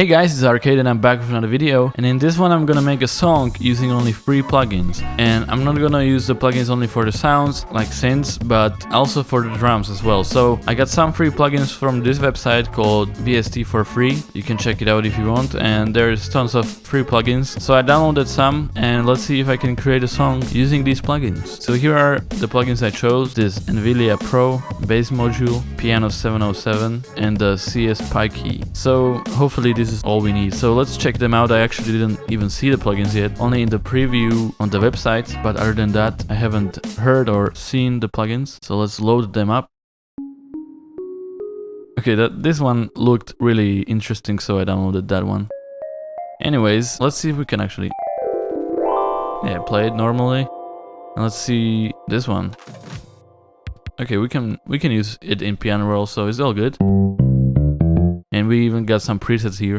Hey guys, it's Arcade and I'm back with another video, and in this one I'm gonna make a song using only 3 plugins. And I'm not gonna use the plugins only for the sounds, like synths, but also for the drums as well. So I got some free plugins from this website called VST for free. You can check it out if you want, and there's tons of free plugins. So I downloaded some, and let's see if I can create a song using these plugins. So here are the plugins I chose: this NVIDIA Pro, Bass Module, Piano 707, and the CS Pi key. So hopefully this is all we need. So let's check them out. I actually didn't even see the plugins yet, only in the preview on the website, but other than that I haven't heard or seen the plugins. So let's load them up. Okay, this one looked really interesting, so I downloaded that one. Anyways, let's see if we can actually play it normally. And let's see this one. Okay, we can use it in piano roll, so it's all good. And we even got some presets here.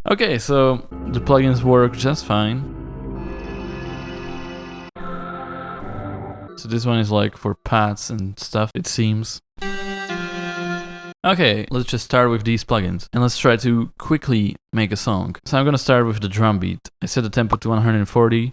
Okay, so the plugins work just fine. So this one is like for pads and stuff, it seems. Okay, let's just start with these plugins and let's try to quickly make a song. So I'm gonna start with the drum beat. I set the tempo to 140.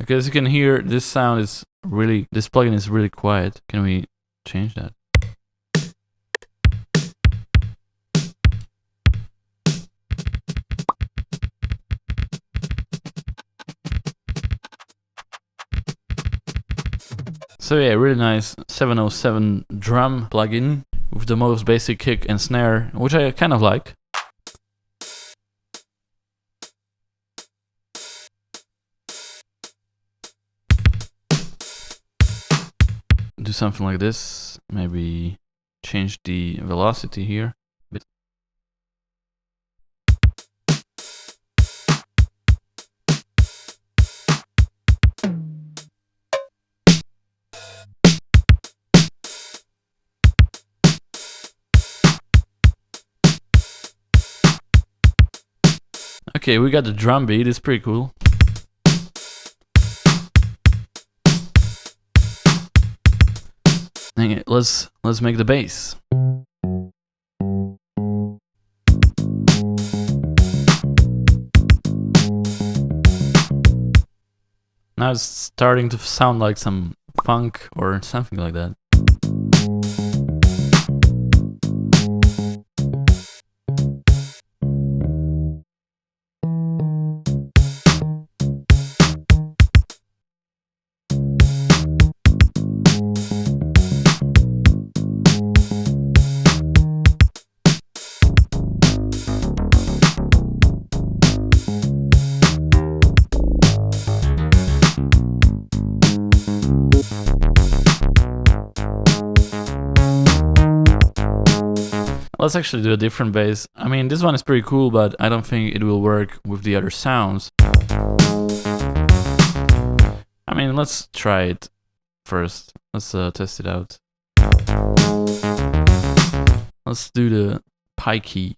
Okay, as you can hear, this plugin is really quiet. Can we change that? So yeah, really nice 707 drum plugin with the most basic kick and snare, which I kind of like. Do something like this, maybe change the velocity here a bit. Okay, we got the drum beat, it's pretty cool. Let's make the bass. Now it's starting to sound like some funk or something like that. Let's actually do a different bass. I mean, this one is pretty cool, but I don't think it will work with the other sounds. I mean, let's try it first. Let's test it out. Let's do the Pi key.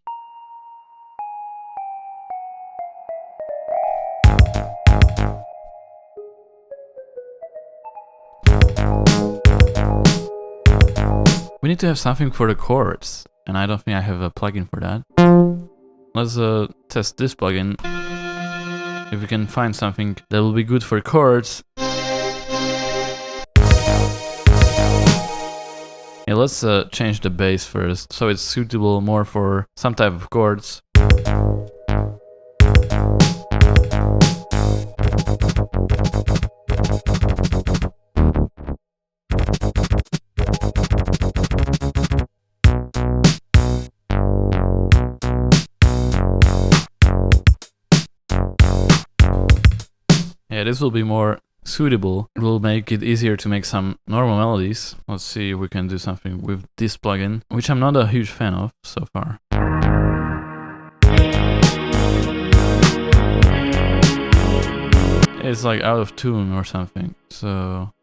We need to have something for the chords, and I don't think I have a plugin for that. Let's test this plugin. If we can find something that will be good for chords. Yeah, let's change the bass first, so it's suitable more for some type of chords. Yeah, this will be more suitable. It will make it easier to make some normal melodies. Let's see if we can do something with this plugin, which I'm not a huge fan of so far. It's like out of tune or something, so...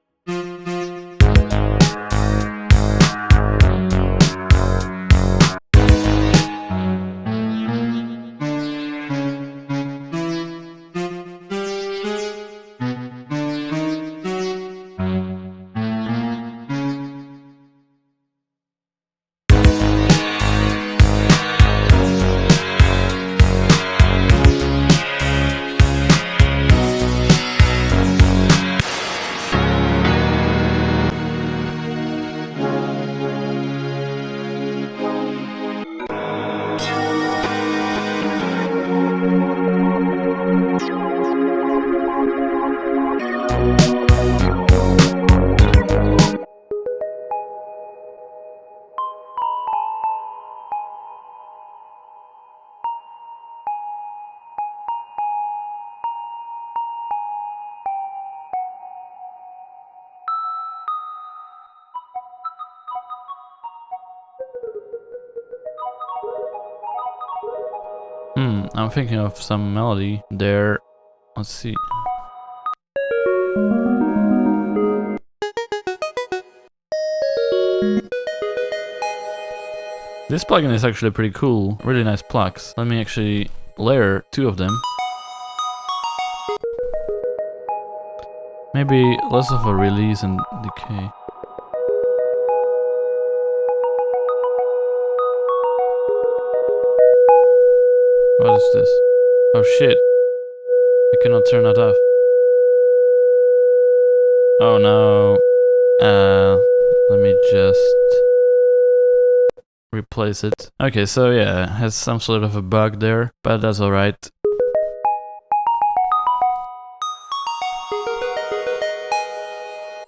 I'm thinking of some melody there. Let's see. This plugin is actually pretty cool. Really nice plugs. Let me actually layer 2 of them. Maybe less of a release and decay. What is this? Oh shit. I cannot turn that off. Oh no. Let me just replace it. Okay, so yeah, it has some sort of a bug there, but that's alright.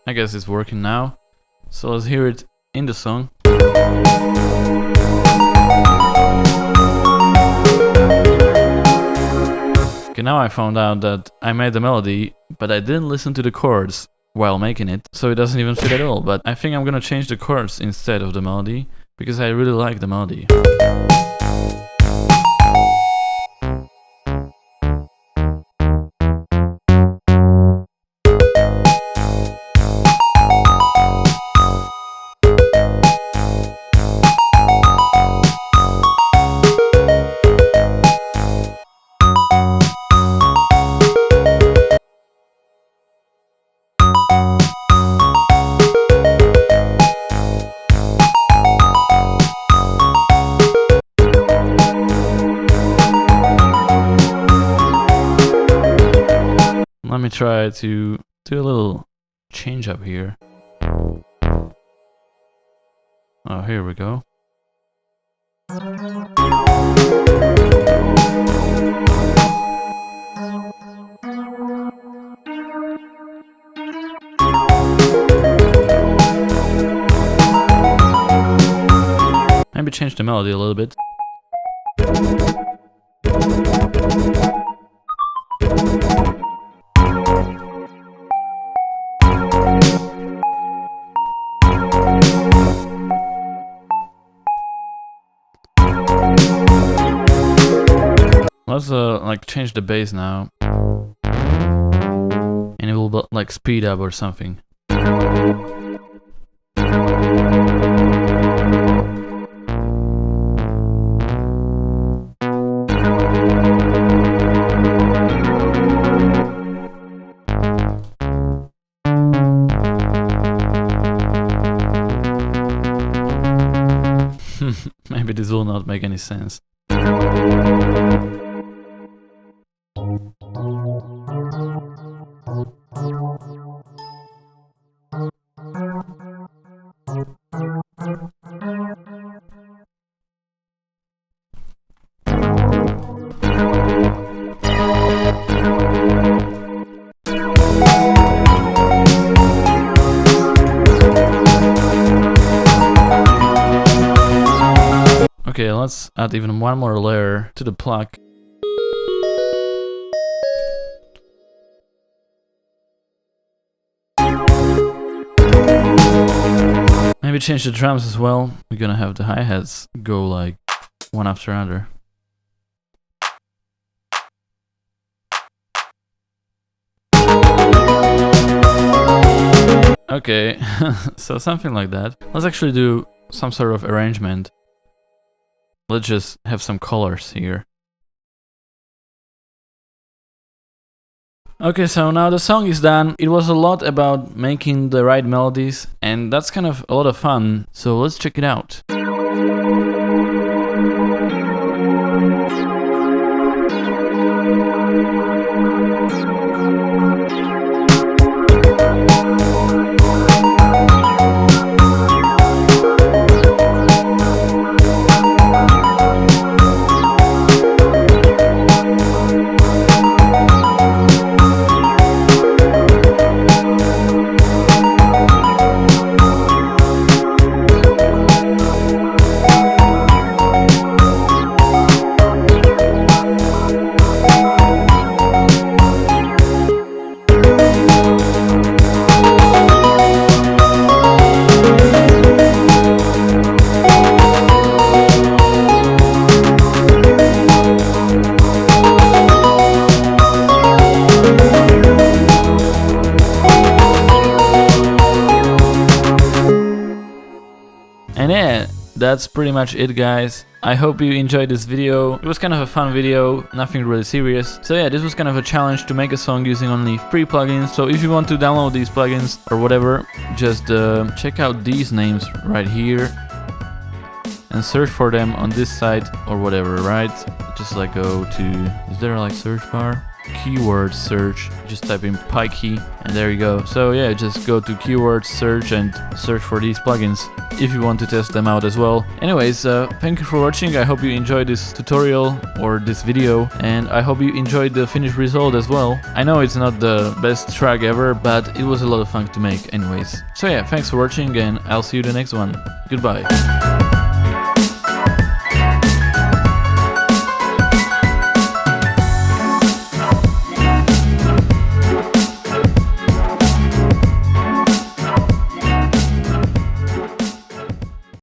I guess it's working now. So let's hear it in the song. Okay, now I found out that I made the melody, but I didn't listen to the chords while making it, so it doesn't even fit at all. But I think I'm gonna change the chords instead of the melody, because I really like the melody. Let me try to do a little change up here. Oh, here we go. Maybe change the melody a little bit. Let's like change the bass now, and it will like speed up or something. Maybe this will not make any sense. Okay, let's add even one more layer to the plug. Maybe change the drums as well. We're gonna have the hi-hats go like one after another. Okay, so something like that. Let's actually do some sort of arrangement. Let's just have some colors here. Okay, so now the song is done. It was a lot about making the right melodies, and that's kind of a lot of fun, so let's check it out. that's pretty much it, guys. I hope you enjoyed this video. It was kind of a fun video, nothing really serious. So yeah, this was kind of a challenge to make a song using only free plugins. So if you want to download these plugins or whatever, just check out these names right here and search for them on this site or whatever, right? Just like go to, is there like search bar? Keyword search, just type in Pikey and there you go. So yeah, just go to keyword search and search for these plugins if you want to test them out as well. Anyways, thank you for watching. I hope you enjoyed this tutorial or this video, and I hope you enjoyed the finished result as well. I know it's not the best track ever, but it was a lot of fun to make anyways. So yeah, thanks for watching and I'll see you in the next one. Goodbye.